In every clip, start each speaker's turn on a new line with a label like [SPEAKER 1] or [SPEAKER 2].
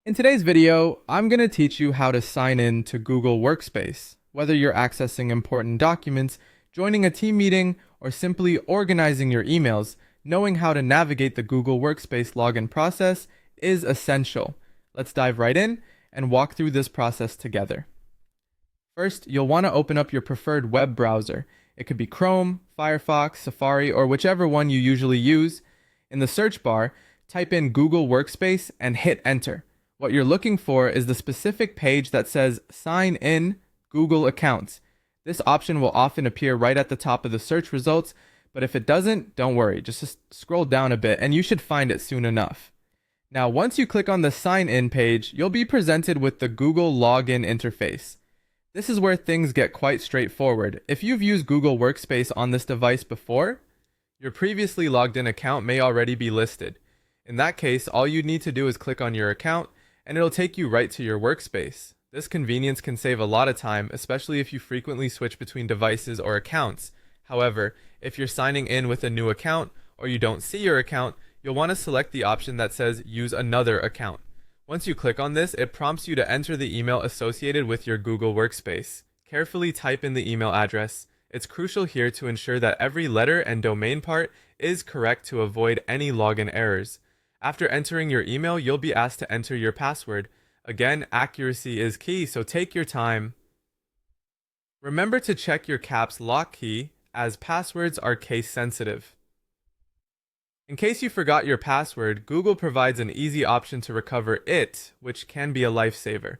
[SPEAKER 1] In today's video, I'm going to teach you how to sign in to Google Workspace. Whether you're accessing important documents, joining a team meeting, or simply organizing your emails, knowing how to navigate the Google Workspace login process is essential. Let's dive right in and walk through this process together. First, you'll want to open up your preferred web browser. It could be Chrome, Firefox, Safari, or whichever one you usually use. In the search bar, type in Google Workspace and hit enter. What you're looking for is the specific page that says Sign in Google Accounts. This option will often appear right at the top of the search results, but if it doesn't, don't worry, just scroll down a bit and you should find it soon enough. Now, once you click on the Sign In page, you'll be presented with the Google Login interface. This is where things get quite straightforward. If you've used Google Workspace on this device before, your previously logged in account may already be listed. In that case, all you need to do is click on your account, and it'll take you right to your workspace. This convenience can save a lot of time, especially if you frequently switch between devices or accounts. However, if you're signing in with a new account or you don't see your account, you'll want to select the option that says Use Another Account. Once you click on this, it prompts you to enter the email associated with your Google Workspace. Carefully type in the email address. It's crucial here to ensure that every letter and domain part is correct to avoid any login errors. After entering your email, you'll be asked to enter your password. Again, accuracy is key, so take your time. Remember to check your caps lock key, as passwords are case sensitive. In case you forgot your password, Google provides an easy option to recover it, which can be a lifesaver.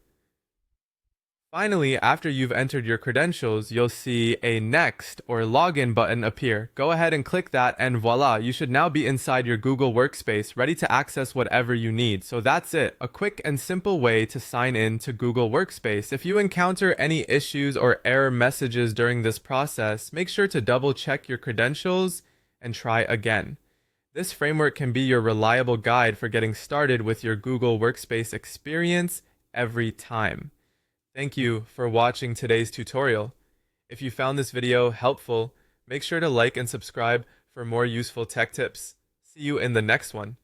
[SPEAKER 1] Finally, after you've entered your credentials, you'll see a Next or Login button appear. Go ahead and click that and voila, you should now be inside your Google Workspace, ready to access whatever you need. So that's it, a quick and simple way to sign in to Google Workspace. If you encounter any issues or error messages during this process, make sure to double check your credentials and try again. This framework can be your reliable guide for getting started with your Google Workspace experience every time. Thank you for watching today's tutorial. If you found this video helpful, make sure to like and subscribe for more useful tech tips. See you in the next one.